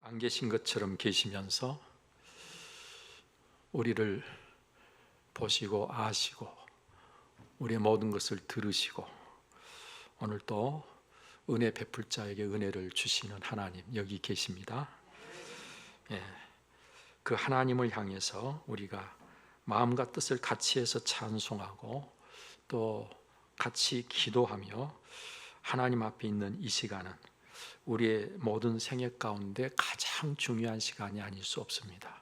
안 계신 것처럼 계시면서 우리를 보시고 아시고 우리의 모든 것을 들으시고 오늘 또 은혜 베풀 자에게 은혜를 주시는 하나님 여기 계십니다. 그 하나님을 향해서 우리가 마음과 뜻을 같이 해서 찬송하고 또 같이 기도하며 하나님 앞에 있는 이 시간은 우리의 모든 생애 가운데 가장 중요한 시간이 아닐 수 없습니다.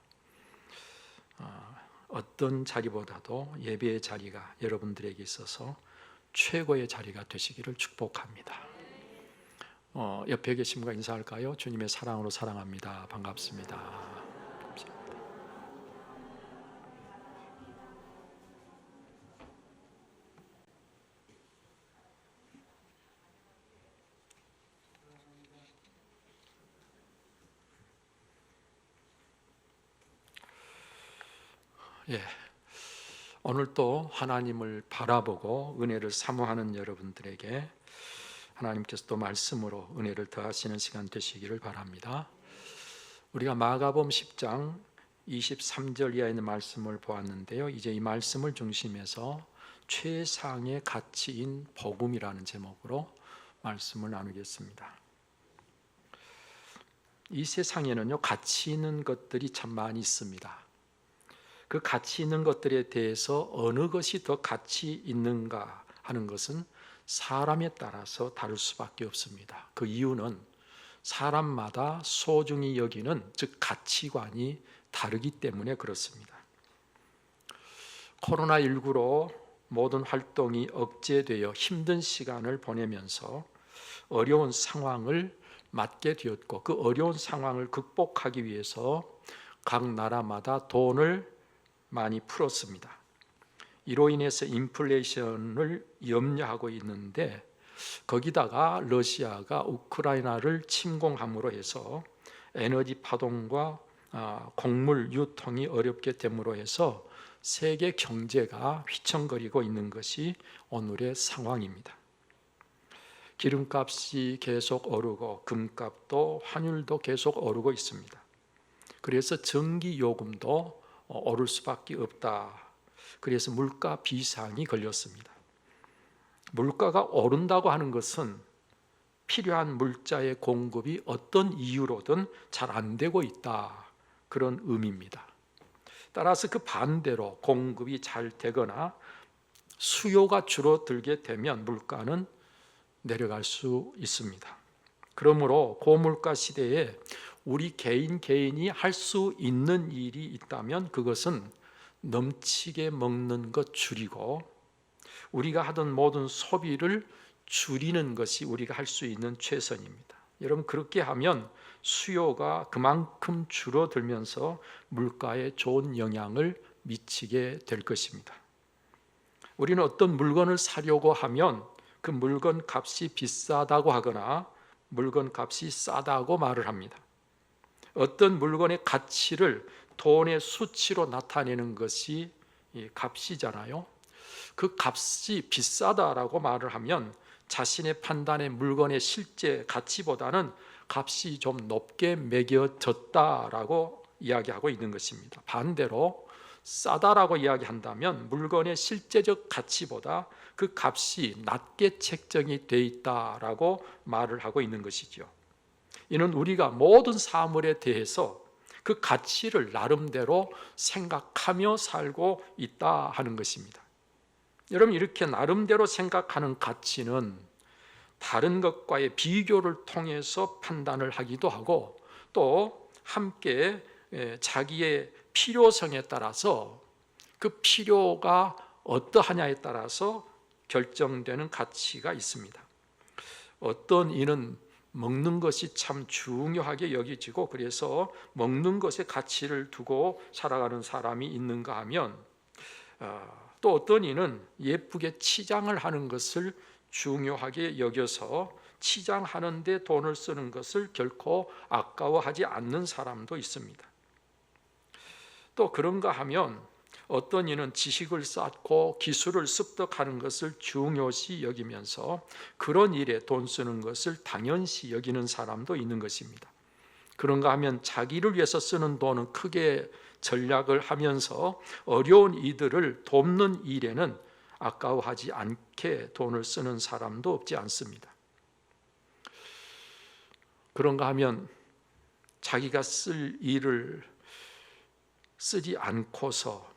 어떤 자리보다도 예배의 자리가 여러분들에게 있어서 최고의 자리가 되시기를 축복합니다. 옆에 계신 분과 인사할까요? 주님의 사랑으로 사랑합니다. 반갑습니다. 감사합니다. 오늘 또 하나님을 바라보고 은혜를 사모하는 여러분들에게 하나님께서 또 말씀으로 은혜를 더하시는 시간 되시기를 바랍니다. 우리가 마가복음 10장 23절 이하에 있는 말씀을 보았는데요, 이제 이 말씀을 중심해서 최상의 가치인 복음이라는 제목으로 말씀을 나누겠습니다. 이 세상에는요, 가치 있는 것들이 참 많이 있습니다. 그 가치 있는 것들에 대해서 어느 것이 더 가치 있는가 하는 것은 사람에 따라서 다를 수밖에 없습니다. 그 이유는 사람마다 소중히 여기는 즉 가치관이 다르기 때문에 그렇습니다. 코로나19로 모든 활동이 억제되어 힘든 시간을 보내면서 어려운 상황을 맞게 되었고 그 어려운 상황을 극복하기 위해서 각 나라마다 돈을 많이 풀었습니다. 이로 인해서 인플레이션을 염려하고 있는데 거기다가 러시아가 우크라이나를 침공함으로 해서 에너지 파동과 곡물 유통이 어렵게 됨으로 해서 세계 경제가 휘청거리고 있는 것이 오늘의 상황입니다. 기름값이 계속 오르고 금값도 환율도 계속 오르고 있습니다. 그래서 전기요금도 오를 수밖에 없다. 그래서 물가 비상이 걸렸습니다. 물가가 오른다고 하는 것은 필요한 물자의 공급이 어떤 이유로든 잘 안 되고 있다, 그런 의미입니다. 따라서 그 반대로 공급이 잘 되거나 수요가 줄어들게 되면 물가는 내려갈 수 있습니다. 그러므로 고물가 시대에 우리 개인이 할 수 있는 일이 있다면 그것은 넘치게 먹는 것 줄이고 우리가 하던 모든 소비를 줄이는 것이 우리가 할 수 있는 최선입니다. 여러분, 그렇게 하면 수요가 그만큼 줄어들면서 물가에 좋은 영향을 미치게 될 것입니다. 우리는 어떤 물건을 사려고 하면 그 물건 값이 비싸다고 하거나 물건 값이 싸다고 말을 합니다. 어떤 물건의 가치를 돈의 수치로 나타내는 것이 값이잖아요. 그 값이 비싸다라고 말을 하면 자신의 판단의 물건의 실제 가치보다는 값이 좀 높게 매겨졌다라고 이야기하고 있는 것입니다. 반대로 싸다라고 이야기한다면 물건의 실제적 가치보다 그 값이 낮게 책정이 돼 있다라고 말을 하고 있는 것이죠. 이는 우리가 모든 사물에 대해서 그 가치를 나름대로 생각하며 살고 있다 하는 것입니다. 여러분, 이렇게 나름대로 생각하는 가치는 다른 것과의 비교를 통해서 판단을 하기도 하고 또 함께 자기의 필요성에 따라서 그 필요가 어떠하냐에 따라서 결정되는 가치가 있습니다. 어떤 이는 먹는 것이 참 중요하게 여기지고 그래서 먹는 것에 가치를 두고 살아가는 사람이 있는가 하면 또 어떤 이는 예쁘게 치장을 하는 것을 중요하게 여겨서 치장하는 데 돈을 쓰는 것을 결코 아까워하지 않는 사람도 있습니다. 또 그런가 하면 어떤 이는 지식을 쌓고 기술을 습득하는 것을 중요시 여기면서 그런 일에 돈 쓰는 것을 당연시 여기는 사람도 있는 것입니다. 그런가 하면 자기를 위해서 쓰는 돈은 크게 전략을 하면서 어려운 이들을 돕는 일에는 아까워하지 않게 돈을 쓰는 사람도 없지 않습니다. 그런가 하면 자기가 쓸 일을 쓰지 않고서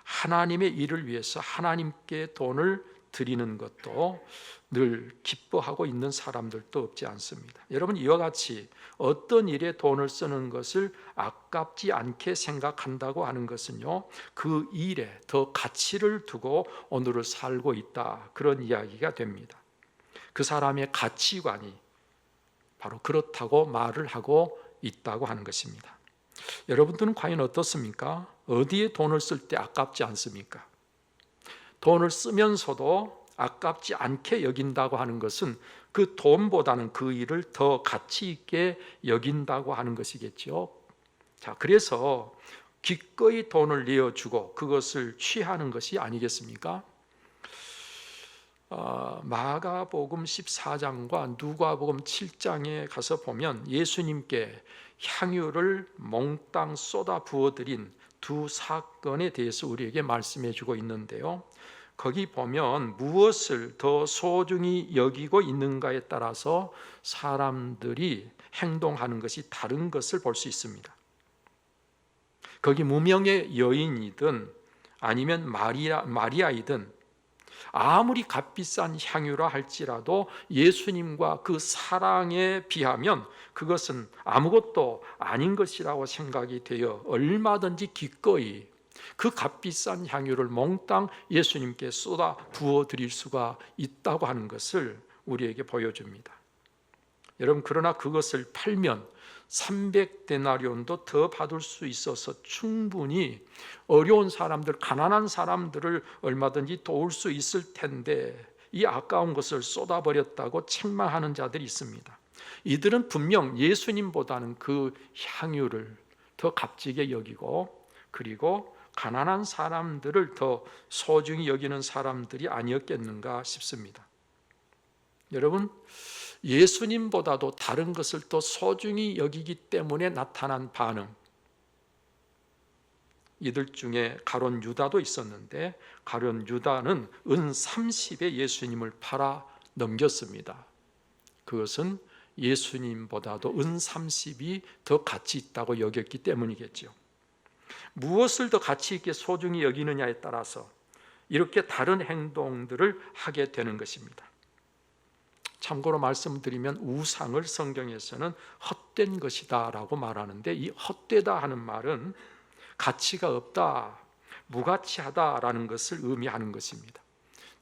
하나님의 일을 위해서 하나님께 돈을 드리는 것도 늘 기뻐하고 있는 사람들도 없지 않습니다. 여러분, 이와 같이 어떤 일에 돈을 쓰는 것을 아깝지 않게 생각한다고 하는 것은요, 그 일에 더 가치를 두고 오늘을 살고 있다, 그런 이야기가 됩니다. 그 사람의 가치관이 바로 그렇다고 말을 하고 있다고 하는 것입니다. 여러분들은 과연 어떻습니까? 어디에 돈을 쓸 때 아깝지 않습니까? 돈을 쓰면서도 아깝지 않게 여긴다고 하는 것은 그 돈보다는 그 일을 더 가치 있게 여긴다고 하는 것이겠죠. 자, 그래서 기꺼이 돈을 내어주고 그것을 취하는 것이 아니겠습니까? 마가복음 14장과 누가복음 7장에 가서 보면 예수님께 향유를 몽땅 쏟아 부어드린 두 사건에 대해서 우리에게 말씀해 주고 있는데요, 거기 보면 무엇을 더 소중히 여기고 있는가에 따라서 사람들이 행동하는 것이 다른 것을 볼 수 있습니다. 거기 무명의 여인이든 아니면 마리아이든 아무리 값비싼 향유라 할지라도 예수님과 그 사랑에 비하면 그것은 아무것도 아닌 것이라고 생각이 되어 얼마든지 기꺼이 그 값비싼 향유를 몽땅 예수님께 쏟아 부어 드릴 수가 있다고 하는 것을 우리에게 보여줍니다. 여러분, 그러나 그것을 팔면 300데나리온도 더 받을 수 있어서 충분히 어려운 사람들, 가난한 사람들을 얼마든지 도울 수 있을 텐데 이 아까운 것을 쏟아버렸다고 책망하는 자들이 있습니다. 이들은 분명 예수님보다는 그 향유를 더 값지게 여기고, 그리고 가난한 사람들을 더 소중히 여기는 사람들이 아니었겠는가 싶습니다. 여러분, 예수님보다도 다른 것을 더 소중히 여기기 때문에 나타난 반응, 이들 중에 가룟 유다도 있었는데 가룟 유다는 은 30에 예수님을 팔아 넘겼습니다. 그것은 예수님보다도 은 30이 더 가치 있다고 여겼기 때문이겠죠. 무엇을 더 가치 있게 소중히 여기느냐에 따라서 이렇게 다른 행동들을 하게 되는 것입니다. 참고로 말씀드리면 우상을 성경에서는 헛된 것이다 라고 말하는데, 이 헛되다 하는 말은 가치가 없다, 무가치하다 라는 것을 의미하는 것입니다.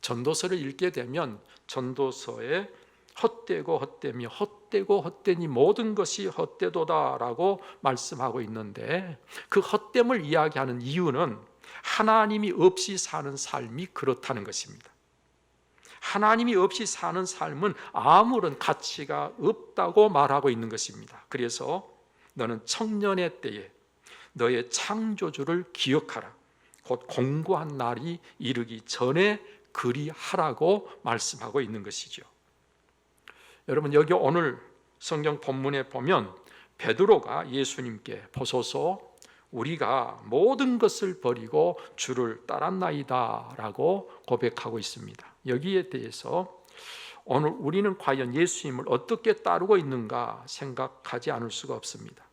전도서를 읽게 되면 전도서에 헛되고 헛되며 헛되고 헛되니 모든 것이 헛되도다 라고 말씀하고 있는데, 그 헛됨을 이야기하는 이유는 하나님이 없이 사는 삶이 그렇다는 것입니다. 하나님이 없이 사는 삶은 아무런 가치가 없다고 말하고 있는 것입니다. 그래서 너는 청년의 때에 너의 창조주를 기억하라, 곧 공고한 날이 이르기 전에 그리하라고 말씀하고 있는 것이죠. 여러분, 여기 오늘 성경 본문에 보면 베드로가 예수님께 보소서 우리가 모든 것을 버리고 주를 따랐나이다 라고 고백하고 있습니다. 여기에 대해서 오늘 우리는 과연 예수님을 어떻게 따르고 있는가 생각하지 않을 수가 없습니다.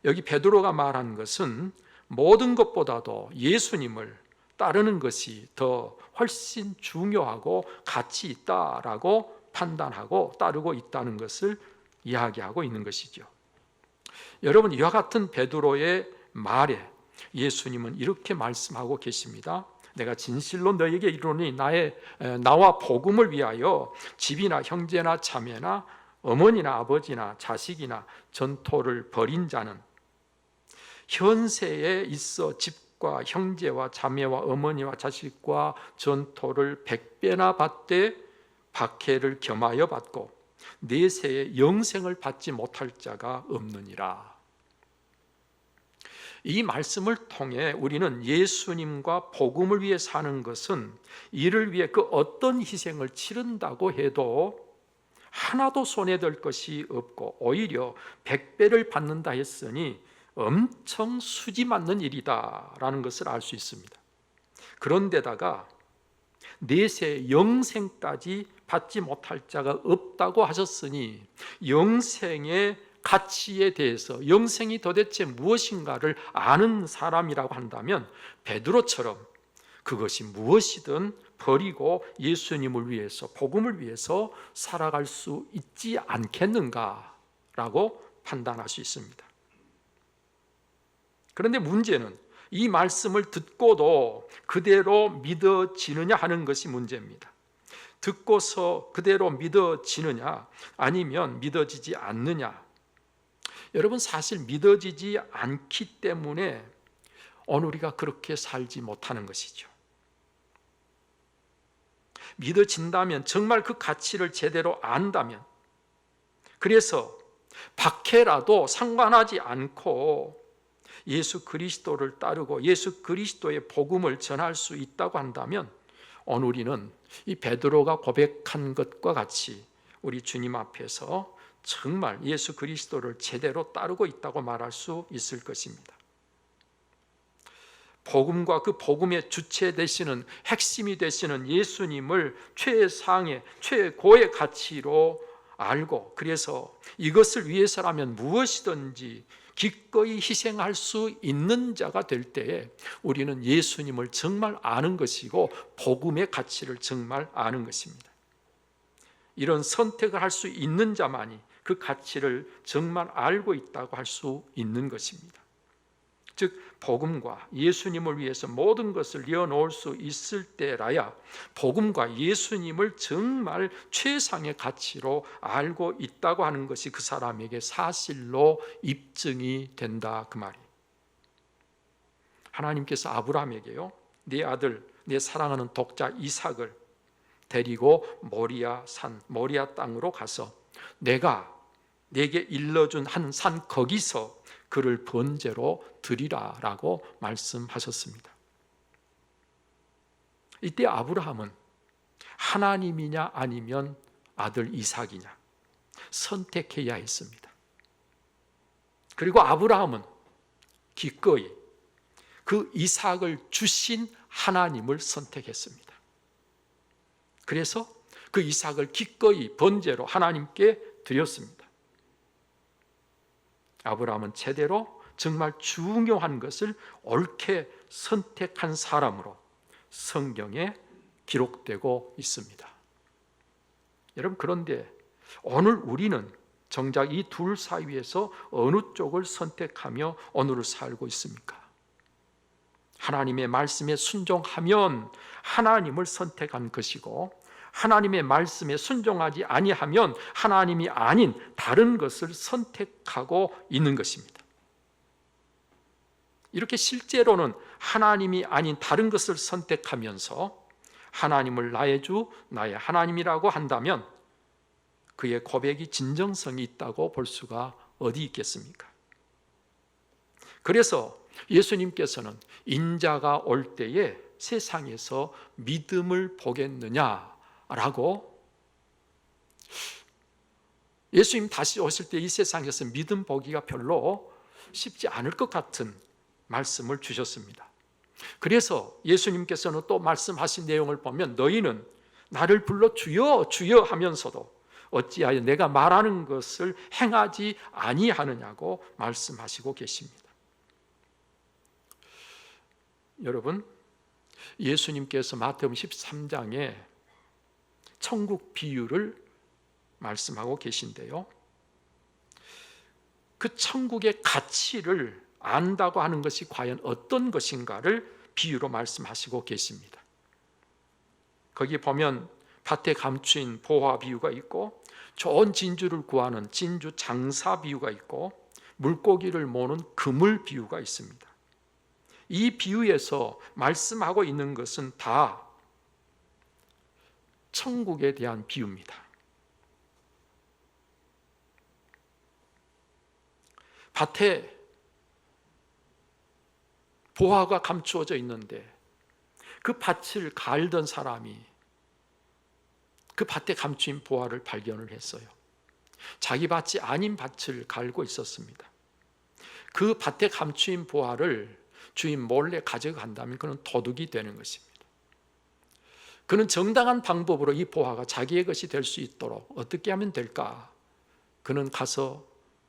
여기 베드로가 말한 것은 모든 것보다도 예수님을 따르는 것이 더 훨씬 중요하고 가치 있다라고 판단하고 따르고 있다는 것을 이야기하고 있는 것이죠. 여러분, 이와 같은 베드로의 말에 예수님은 이렇게 말씀하고 계십니다. 내가 진실로 너에게 이르노니 나와 복음을 위하여 집이나 형제나 자매나 어머니나 아버지나 자식이나 전토를 벌인 자는 현세에 있어 집과 형제와 자매와 어머니와 자식과 전토를 100배나 받되 박해를 겸하여 받고 내세에 영생을 받지 못할 자가 없느니라. 이 말씀을 통해 우리는 예수님과 복음을 위해 사는 것은 이를 위해 그 어떤 희생을 치른다고 해도 하나도 손해될 것이 없고 오히려 100배를 받는다 했으니 엄청 수지 맞는 일이다라는 것을 알 수 있습니다. 그런데다가 내세 영생까지 받지 못할 자가 없다고 하셨으니 영생의 가치에 대해서, 영생이 도대체 무엇인가를 아는 사람이라고 한다면 베드로처럼 그것이 무엇이든 버리고 예수님을 위해서, 복음을 위해서 살아갈 수 있지 않겠는가라고 판단할 수 있습니다. 그런데 문제는 이 말씀을 듣고도 그대로 믿어지느냐 하는 것이 문제입니다. 듣고서 그대로 믿어지느냐 아니면 믿어지지 않느냐. 여러분, 사실 믿어지지 않기 때문에 오늘 우리가 그렇게 살지 못하는 것이죠. 믿어진다면, 정말 그 가치를 제대로 안다면, 그래서 박해라도 상관하지 않고 예수 그리스도를 따르고 예수 그리스도의 복음을 전할 수 있다고 한다면 오늘 우리는 이 베드로가 고백한 것과 같이 우리 주님 앞에서 정말 예수 그리스도를 제대로 따르고 있다고 말할 수 있을 것입니다. 복음과 그 복음의 주체 되시는, 핵심이 되시는 예수님을 최상의, 최고의 가치로 알고, 그래서 이것을 위해서라면 무엇이든지 기꺼이 희생할 수 있는 자가 될 때에 우리는 예수님을 정말 아는 것이고 복음의 가치를 정말 아는 것입니다. 이런 선택을 할 수 있는 자만이 그 가치를 정말 알고 있다고 할 수 있는 것입니다. 즉 복음과 예수님을 위해서 모든 것을 내어놓을 수 있을 때라야 복음과 예수님을 정말 최상의 가치로 알고 있다고 하는 것이 그 사람에게 사실로 입증이 된다, 그 말이에요. 하나님께서 아브라함에게요, 네 아들, 내 사랑하는 독자 이삭을 데리고 모리아 산, 모리아 땅으로 가서 내가 내게 일러준 한 산 거기서 그를 번제로 드리라 라고 말씀하셨습니다. 이때 아브라함은 하나님이냐 아니면 아들 이삭이냐 선택해야 했습니다. 그리고 아브라함은 기꺼이 그 이삭을 주신 하나님을 선택했습니다. 그래서 그 이삭을 기꺼이 번제로 하나님께 드렸습니다. 아브라함은 제대로 정말 중요한 것을 옳게 선택한 사람으로 성경에 기록되고 있습니다. 여러분, 그런데 오늘 우리는 정작 이 둘 사이에서 어느 쪽을 선택하며 오늘을 살고 있습니까? 하나님의 말씀에 순종하면 하나님을 선택한 것이고, 하나님의 말씀에 순종하지 아니하면 하나님이 아닌 다른 것을 선택하고 있는 것입니다. 이렇게 실제로는 하나님이 아닌 다른 것을 선택하면서 하나님을 나의 주, 나의 하나님이라고 한다면 그의 고백이 진정성이 있다고 볼 수가 어디 있겠습니까? 그래서 예수님께서는 인자가 올 때에 세상에서 믿음을 보겠느냐 라고, 예수님 다시 오실 때 이 세상에서 믿음 보기가 별로 쉽지 않을 것 같은 말씀을 주셨습니다. 그래서 예수님께서는 또 말씀하신 내용을 보면 너희는 나를 불러 주여 주여 하면서도 어찌하여 내가 말하는 것을 행하지 아니하느냐고 말씀하시고 계십니다. 여러분, 예수님께서 마태복음 13장에 천국 비유를 말씀하고 계신데요, 그 천국의 가치를 안다고 하는 것이 과연 어떤 것인가를 비유로 말씀하시고 계십니다. 거기 보면 밭에 감추인 보화 비유가 있고, 좋은 진주를 구하는 진주 장사 비유가 있고, 물고기를 모는 그물 비유가 있습니다. 이 비유에서 말씀하고 있는 것은 다 천국에 대한 비유입니다. 밭에 보화가 감추어져 있는데 그 밭을 갈던 사람이 그 밭에 감추인 보화를 발견을 했어요. 자기 밭이 아닌 밭을 갈고 있었습니다. 그 밭에 감추인 보화를 주인 몰래 가져간다면 그는 도둑이 되는 것입니다. 그는 정당한 방법으로 이 보화가 자기의 것이 될 수 있도록 어떻게 하면 될까? 그는 가서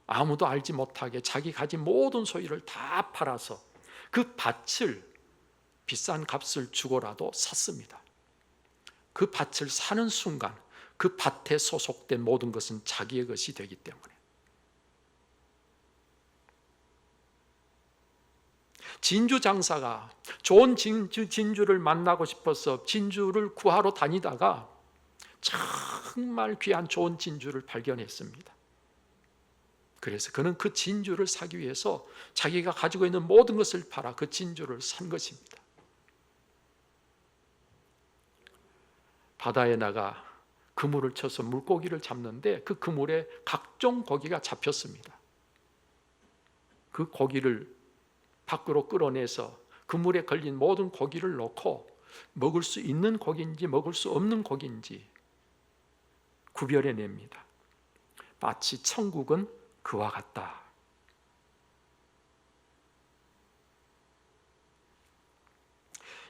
아무도 알지 못하게 자기 가진 모든 소유를 다 팔아서 그 밭을 비싼 값을 주고라도 샀습니다. 그 밭을 사는 순간 그 밭에 소속된 모든 것은 자기의 것이 되기 때문에. 진주 장사가 좋은 진주를 만나고 싶어서 진주를 구하러 다니다가 정말 귀한 좋은 진주를 발견했습니다. 그래서 그는 그 진주를 사기 위해서 자기가 가지고 있는 모든 것을 팔아 그 진주를 산 것입니다. 바다에 나가 그물을 쳐서 물고기를 잡는데 그 그물에 각종 고기가 잡혔습니다. 그 고기를 밖으로 끌어내서 그물에 걸린 모든 고기를 넣고 먹을 수 있는 고기인지 먹을 수 없는 고기인지 구별해냅니다. 마치 천국은 그와 같다.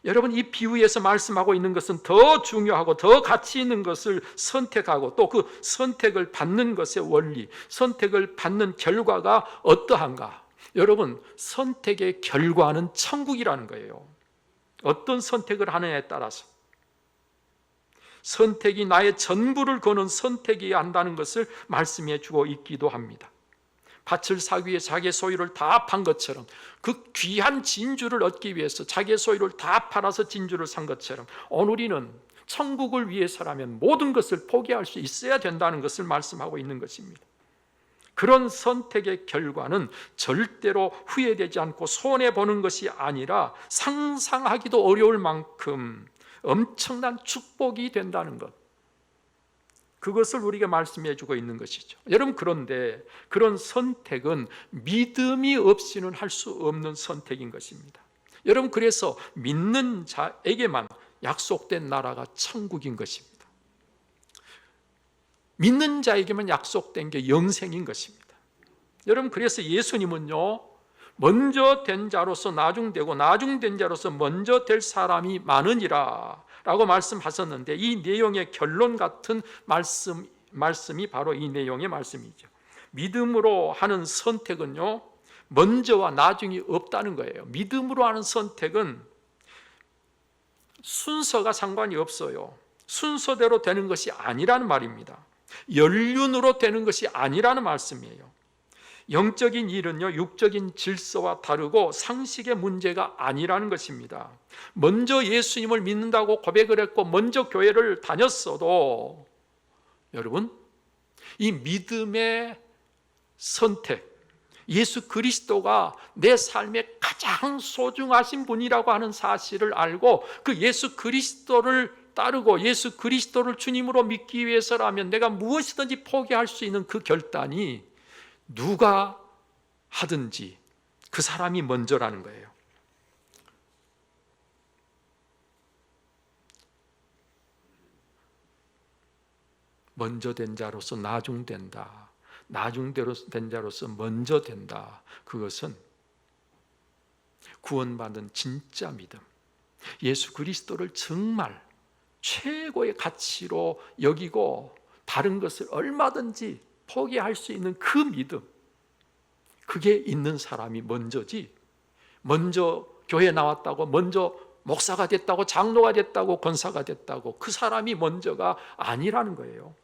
여러분, 이 비유에서 말씀하고 있는 것은 더 중요하고 더 가치 있는 것을 선택하고 또 그 선택을 받는 것의 원리, 선택을 받는 결과가 어떠한가? 여러분, 선택의 결과는 천국이라는 거예요. 어떤 선택을 하느냐에 따라서 선택이 나의 전부를 거는 선택이어야 한다는 것을 말씀해 주고 있기도 합니다. 밭을 사기 위해 자기의 소유를 다 판 것처럼, 그 귀한 진주를 얻기 위해서 자기의 소유를 다 팔아서 진주를 산 것처럼 오늘 우리는 천국을 위해서라면 모든 것을 포기할 수 있어야 된다는 것을 말씀하고 있는 것입니다. 그런 선택의 결과는 절대로 후회되지 않고 손해보는 것이 아니라 상상하기도 어려울 만큼 엄청난 축복이 된다는 것, 그것을 우리가 말씀해 주고 있는 것이죠. 여러분, 그런데 그런 선택은 믿음이 없이는 할 수 없는 선택인 것입니다. 여러분, 그래서 믿는 자에게만 약속된 나라가 천국인 것입니다. 믿는 자에게만 약속된 게 영생인 것입니다. 여러분, 그래서 예수님은요, 먼저 된 자로서 나중되고 나중된 자로서 먼저 될 사람이 많으니라 라고 말씀하셨는데, 이 내용의 결론 같은 말씀이 바로 이 내용의 말씀이죠. 믿음으로 하는 선택은요, 먼저와 나중이 없다는 거예요. 믿음으로 하는 선택은 순서가 상관이 없어요. 순서대로 되는 것이 아니라는 말입니다. 연륜으로 되는 것이 아니라는 말씀이에요. 영적인 일은요, 육적인 질서와 다르고 상식의 문제가 아니라는 것입니다. 먼저 예수님을 믿는다고 고백을 했고 먼저 교회를 다녔어도 여러분, 이 믿음의 선택, 예수 그리스도가 내 삶에 가장 소중하신 분이라고 하는 사실을 알고 그 예수 그리스도를 따르고 예수 그리스도를 주님으로 믿기 위해서라면 내가 무엇이든지 포기할 수 있는 그 결단이 누가 하든지 그 사람이 먼저라는 거예요. 먼저 된 자로서 나중된다. 나중된 자로서 먼저 된다. 그것은 구원받은 진짜 믿음, 예수 그리스도를 정말 최고의 가치로 여기고 다른 것을 얼마든지 포기할 수 있는 그 믿음, 그게 있는 사람이 먼저지, 먼저 교회 나왔다고, 먼저 목사가 됐다고, 장로가 됐다고, 권사가 됐다고 그 사람이 먼저가 아니라는 거예요.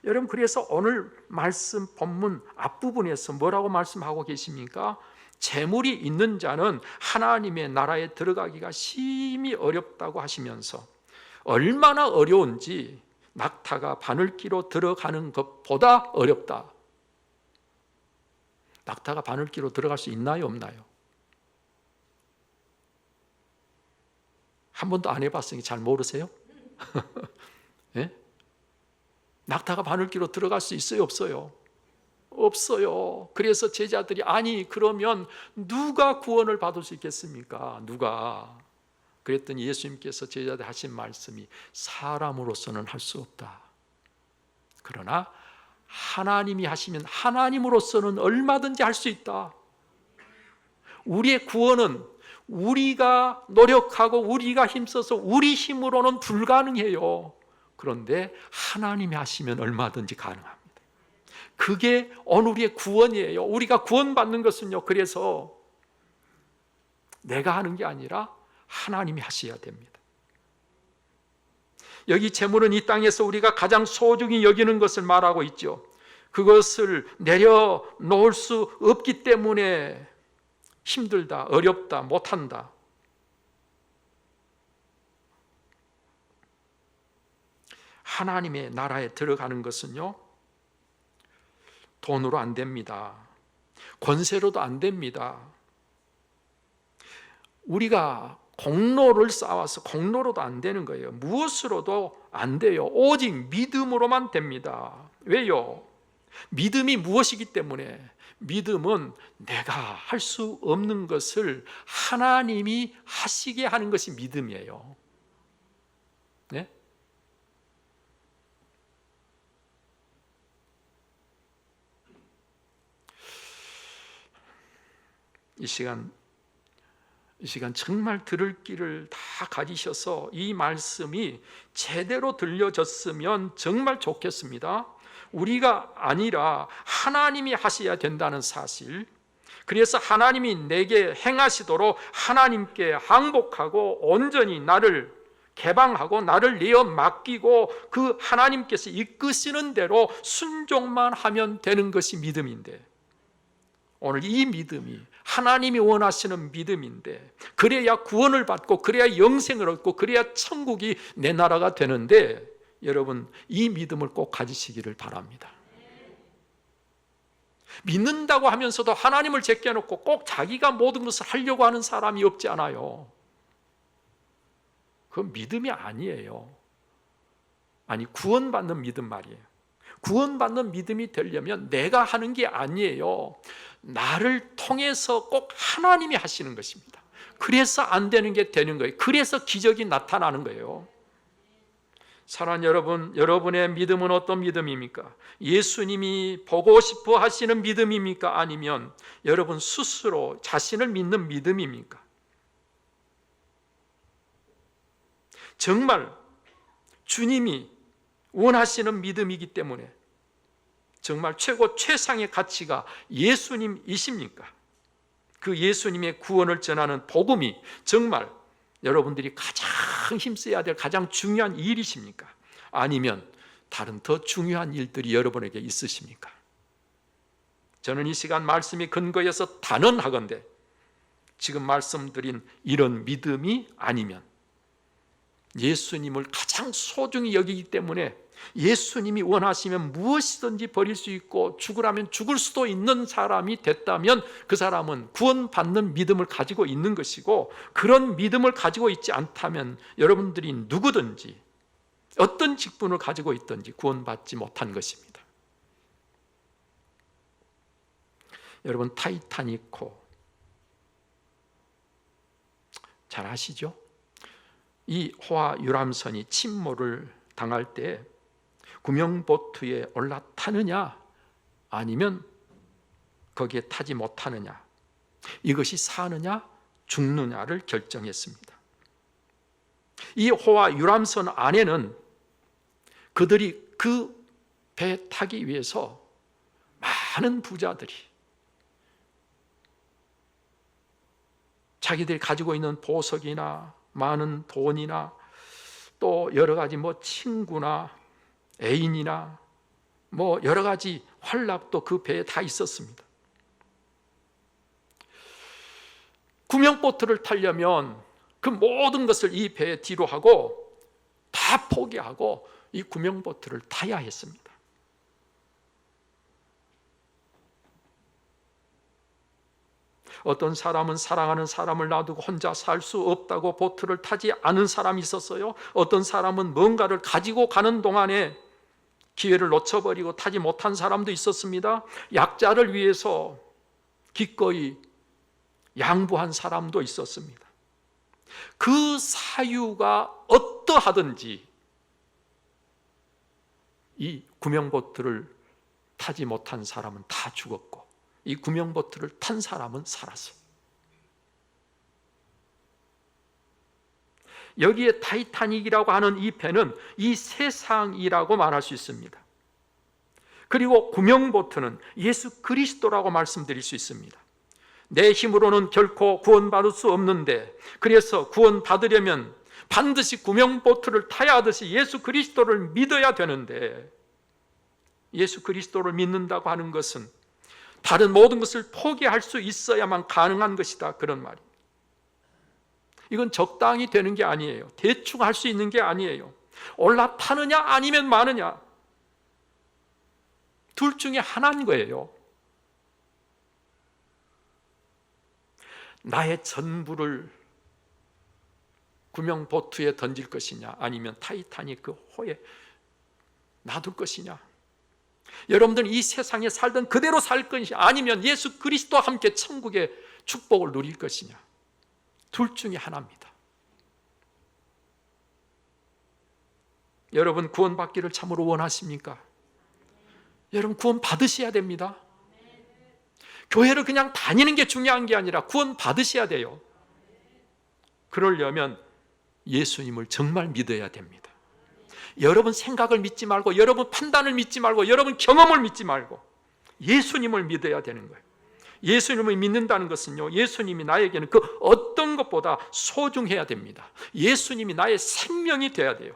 여러분, 그래서 오늘 말씀 본문 앞부분에서 뭐라고 말씀하고 계십니까? 재물이 있는 자는 하나님의 나라에 들어가기가 심히 어렵다고 하시면서 얼마나 어려운지 낙타가 바늘기로 들어가는 것보다 어렵다. 낙타가 바늘기로 들어갈 수 있나요, 없나요? 한 번도 안 해봤으니 잘 모르세요? 네? 낙타가 바늘기로 들어갈 수 있어요, 없어요? 없어요. 그래서 제자들이 아니 그러면 누가 구원을 받을 수 있겠습니까? 누가? 그랬더니 예수님께서 제자들 하신 말씀이 사람으로서는 할 수 없다. 그러나 하나님이 하시면 하나님으로서는 얼마든지 할 수 있다. 우리의 구원은 우리가 노력하고 우리가 힘써서 우리 힘으로는 불가능해요. 그런데 하나님이 하시면 얼마든지 가능합니다. 그게 오늘 우리의 구원이에요. 우리가 구원받는 것은요, 그래서 내가 하는 게 아니라 하나님이 하셔야 됩니다. 여기 재물은 이 땅에서 우리가 가장 소중히 여기는 것을 말하고 있죠. 그것을 내려놓을 수 없기 때문에 힘들다, 어렵다, 못한다. 하나님의 나라에 들어가는 것은요, 돈으로 안 됩니다. 권세로도 안 됩니다. 우리가 공로를 쌓아서 공로로도 안 되는 거예요. 무엇으로도 안 돼요. 오직 믿음으로만 됩니다. 왜요? 믿음이 무엇이기 때문에? 믿음은 내가 할 수 없는 것을 하나님이 하시게 하는 것이 믿음이에요. 네? 이 시간 정말 들을 길을 다 가지셔서 이 말씀이 제대로 들려졌으면 정말 좋겠습니다. 우리가 아니라 하나님이 하셔야 된다는 사실, 그래서 하나님이 내게 행하시도록 하나님께 항복하고 온전히 나를 개방하고 나를 내어 맡기고 그 하나님께서 이끄시는 대로 순종만 하면 되는 것이 믿음인데, 오늘 이 믿음이 하나님이 원하시는 믿음인데, 그래야 구원을 받고 그래야 영생을 얻고 그래야 천국이 내 나라가 되는데, 여러분 이 믿음을 꼭 가지시기를 바랍니다. 믿는다고 하면서도 하나님을 제껴놓고 꼭 자기가 모든 것을 하려고 하는 사람이 없지 않아요. 그건 믿음이 아니에요. 아니, 구원받는 믿음 말이에요. 구원받는 믿음이 되려면 내가 하는 게 아니에요. 나를 통해서 꼭 하나님이 하시는 것입니다. 그래서 안 되는 게 되는 거예요. 그래서 기적이 나타나는 거예요. 사랑하는 여러분, 여러분의 믿음은 어떤 믿음입니까? 예수님이 보고 싶어 하시는 믿음입니까? 아니면 여러분 스스로 자신을 믿는 믿음입니까? 정말 주님이 원하시는 믿음이기 때문에 정말 최고 최상의 가치가 예수님이십니까? 그 예수님의 구원을 전하는 복음이 정말 여러분들이 가장 힘써야 될 가장 중요한 일이십니까? 아니면 다른 더 중요한 일들이 여러분에게 있으십니까? 저는 이 시간 말씀이 근거해서 단언하건대 지금 말씀드린 이런 믿음이 아니면 예수님을 가장 소중히 여기기 때문에 예수님이 원하시면 무엇이든지 버릴 수 있고 죽으라면 죽을 수도 있는 사람이 됐다면 그 사람은 구원받는 믿음을 가지고 있는 것이고, 그런 믿음을 가지고 있지 않다면 여러분들이 누구든지 어떤 직분을 가지고 있든지 구원받지 못한 것입니다. 여러분 타이타닉호 잘 아시죠? 이 호화 유람선이 침몰을 당할 때 구명보트에 올라타느냐 아니면 거기에 타지 못하느냐, 이것이 사느냐 죽느냐를 결정했습니다. 이 호화 유람선 안에는 그들이 그 배 타기 위해서 많은 부자들이 자기들이 가지고 있는 보석이나 많은 돈이나 또 여러 가지 친구나 애인이나 여러 가지 환락도 그 배에 다 있었습니다. 구명보트를 타려면 그 모든 것을 이 배에 뒤로 하고 다 포기하고 이 구명보트를 타야 했습니다. 어떤 사람은 사랑하는 사람을 놔두고 혼자 살 수 없다고 보트를 타지 않은 사람이 있었어요. 어떤 사람은 뭔가를 가지고 가는 동안에 기회를 놓쳐버리고 타지 못한 사람도 있었습니다. 약자를 위해서 기꺼이 양보한 사람도 있었습니다. 그 사유가 어떠하든지 이 구명보트를 타지 못한 사람은 다 죽었고 이 구명보트를 탄 사람은 살았어. 여기에 타이타닉이라고 하는 이 배는 이 세상이라고 말할 수 있습니다. 그리고 구명보트는 예수 그리스도라고 말씀드릴 수 있습니다. 내 힘으로는 결코 구원받을 수 없는데, 그래서 구원받으려면 반드시 구명보트를 타야 하듯이 예수 그리스도를 믿어야 되는데, 예수 그리스도를 믿는다고 하는 것은 다른 모든 것을 포기할 수 있어야만 가능한 것이다, 그런 말입니다. 이건 적당히 되는 게 아니에요. 대충 할 수 있는 게 아니에요. 올라타느냐 아니면 마느냐, 둘 중에 하나인 거예요. 나의 전부를 구명보트에 던질 것이냐, 아니면 타이타닉 그 호에 놔둘 것이냐. 여러분들은 이 세상에 살던 그대로 살 것이냐, 아니면 예수 그리스도와 함께 천국의 축복을 누릴 것이냐. 둘 중에 하나입니다. 여러분 구원받기를 참으로 원하십니까? 여러분 구원 받으셔야 됩니다. 교회를 그냥 다니는 게 중요한 게 아니라 구원 받으셔야 돼요. 그러려면 예수님을 정말 믿어야 됩니다. 여러분 생각을 믿지 말고, 여러분 판단을 믿지 말고, 여러분 경험을 믿지 말고 예수님을 믿어야 되는 거예요. 예수님을 믿는다는 것은요, 예수님이 나에게는 그 어떤 것보다 소중해야 됩니다. 예수님이 나의 생명이 돼야 돼요.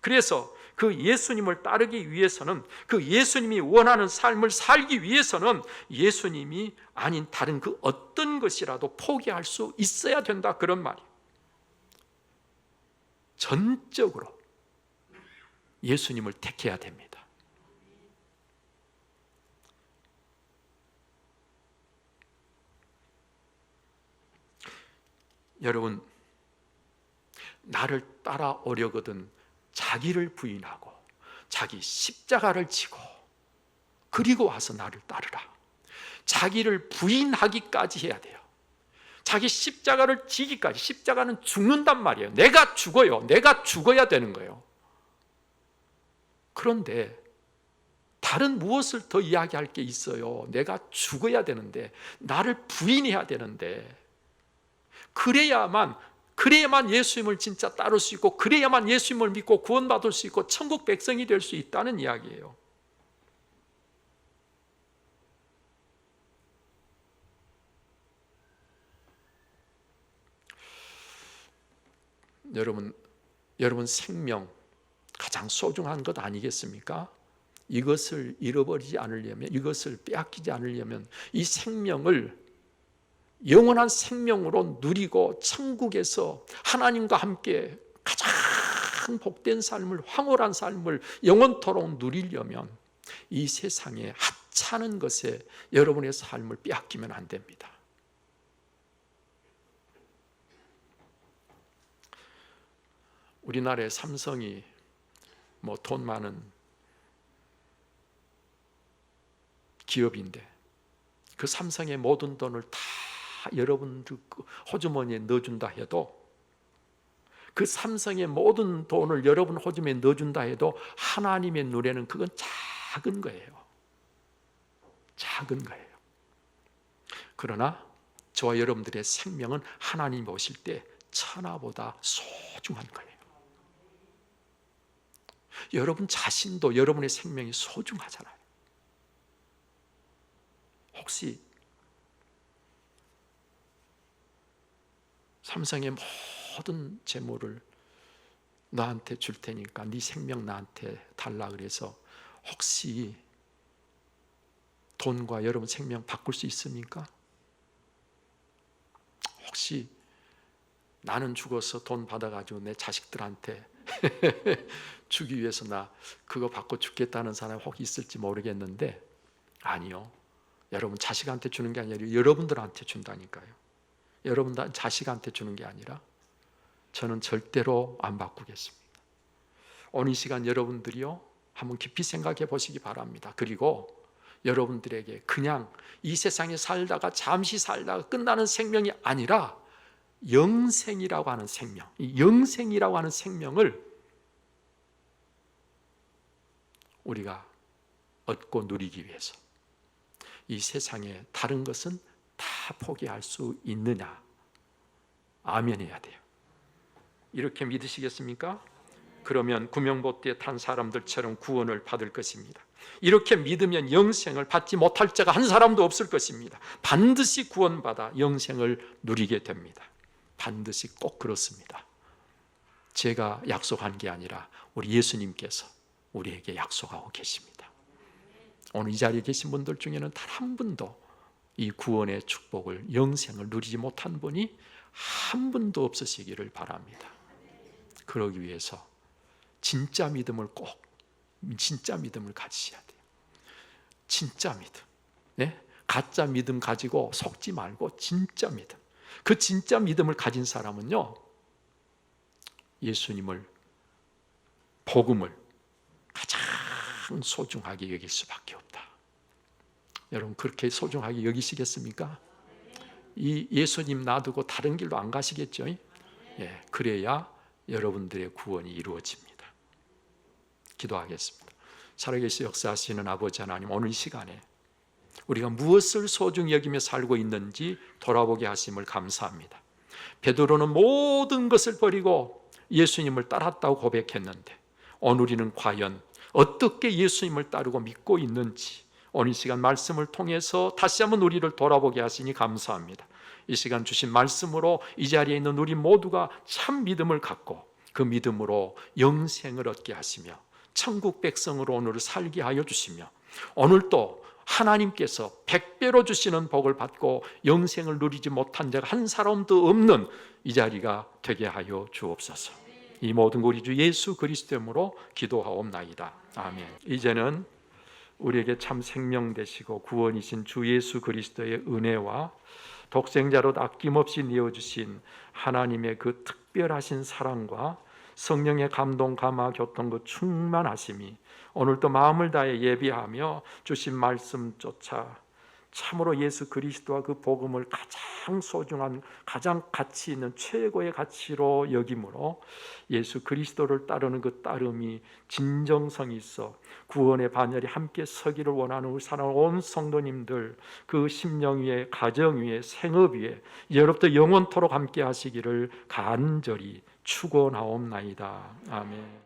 그래서 그 예수님을 따르기 위해서는, 그 예수님이 원하는 삶을 살기 위해서는 예수님이 아닌 다른 그 어떤 것이라도 포기할 수 있어야 된다, 그런 말이에요. 전적으로 예수님을 택해야 됩니다. 여러분, 나를 따라오려거든 자기를 부인하고 자기 십자가를 지고 그리고 와서 나를 따르라. 자기를 부인하기까지 해야 돼요. 자기 십자가를 지기까지. 십자가는 죽는단 말이에요. 내가 죽어요. 내가 죽어야 되는 거예요. 그런데 다른 무엇을 더 이야기할 게 있어요. 내가 죽어야 되는데, 나를 부인해야 되는데, 그래야만 예수님을 진짜 따를 수 있고, 그래야만 예수님을 믿고 구원받을 수 있고 천국 백성이 될 수 있다는 이야기예요. 여러분 생명 가장 소중한 것 아니겠습니까? 이것을 잃어버리지 않으려면, 이것을 빼앗기지 않으려면 이 생명을 영원한 생명으로 누리고 천국에서 하나님과 함께 가장 복된 삶을, 황홀한 삶을 영원토록 누리려면 이 세상에 하찮은 것에 여러분의 삶을 빼앗기면 안 됩니다. 우리나라의 삼성이 돈 많은 기업인데, 그 삼성의 모든 돈을 다 여러분들 호주머니에 넣어준다 해도, 그 삼성의 모든 돈을 여러분 호주머니에 넣어준다 해도 하나님의 눈에는 그건 작은 거예요. 작은 거예요. 그러나 저와 여러분들의 생명은 하나님 보실 때 천하보다 소중한 거예요. 여러분 자신도 여러분의 생명이 소중하잖아요. 혹시 삼성의 모든 재물을 너한테 줄 테니까 네 생명 나한테 달라 그래서 혹시 돈과 여러분 생명 바꿀 수 있습니까? 혹시 나는 죽어서 돈 받아가지고 내 자식들한테 주기 위해서 나 그거 받고 죽겠다는 사람이 혹 있을지 모르겠는데, 아니요. 여러분 자식한테 주는 게 아니라 여러분들한테 준다니까요. 여러분 자식한테 주는 게 아니라 저는 절대로 안 바꾸겠습니다. 오늘 이 시간 여러분들이요, 한번 깊이 생각해 보시기 바랍니다. 그리고 여러분들에게 그냥 이 세상에 살다가 잠시 살다가 끝나는 생명이 아니라 영생이라고 하는 생명, 이 영생이라고 하는 생명을 우리가 얻고 누리기 위해서 이 세상에 다른 것은 다 포기할 수 있느냐? 아멘해야 돼요. 이렇게 믿으시겠습니까? 그러면 구명보트에 탄 사람들처럼 구원을 받을 것입니다. 이렇게 믿으면 영생을 받지 못할 자가 한 사람도 없을 것입니다. 반드시 구원받아 영생을 누리게 됩니다. 반드시 꼭 그렇습니다. 제가 약속한 게 아니라 우리 예수님께서 우리에게 약속하고 계십니다. 오늘 이 자리에 계신 분들 중에는 단 한 분도 이 구원의 축복을, 영생을 누리지 못한 분이 한 분도 없으시기를 바랍니다. 그러기 위해서 진짜 믿음을 진짜 믿음을 가지셔야 돼요. 진짜 믿음. 네? 가짜 믿음 가지고 속지 말고 진짜 믿음. 그 진짜 믿음을 가진 사람은요, 예수님을, 복음을 가장 소중하게 여길 수밖에 없다. 여러분 그렇게 소중하게 여기시겠습니까? 이 예수님 놔두고 다른 길로 안 가시겠죠? 예, 그래야 여러분들의 구원이 이루어집니다. 기도하겠습니다. 살아계시 역사하시는 아버지 하나님, 오늘 이 시간에 우리가 무엇을 소중히 여기며 살고 있는지 돌아보게 하심을 감사합니다. 베드로는 모든 것을 버리고 예수님을 따랐다고 고백했는데 오늘 우리는 과연 어떻게 예수님을 따르고 믿고 있는지 오늘 이 시간 말씀을 통해서 다시 한번 우리를 돌아보게 하시니 감사합니다. 이 시간 주신 말씀으로 이 자리에 있는 우리 모두가 참 믿음을 갖고 그 믿음으로 영생을 얻게 하시며 천국 백성으로 오늘을 살게 하여 주시며 오늘도 하나님께서 100배로 주시는 복을 받고 영생을 누리지 못한 자가 한 사람도 없는 이 자리가 되게 하여 주옵소서. 이 모든 우리 주 예수 그리스도로 기도하옵나이다. 아멘. 이제는 우리에게 참 생명 되시고 구원이신 주 예수 그리스도의 은혜와 독생자로 아낌없이 내어주신 하나님의 그 특별하신 사랑과 성령의 감동, 감화, 교통 그 충만하심이 오늘도 마음을 다해 예비하며 주신 말씀 쫓아 참으로 예수 그리스도와 그 복음을 가장 소중한, 가장 가치 있는 최고의 가치로 여김으로 예수 그리스도를 따르는 그 따름이 진정성이 있어 구원의 반열에 함께 서기를 원하는 우리 사랑하는 온 성도님들 그 심령 위에, 가정 위에, 생업 위에 여러분도 영원토록 함께 하시기를 간절히 축원하옵나이다. 아멘.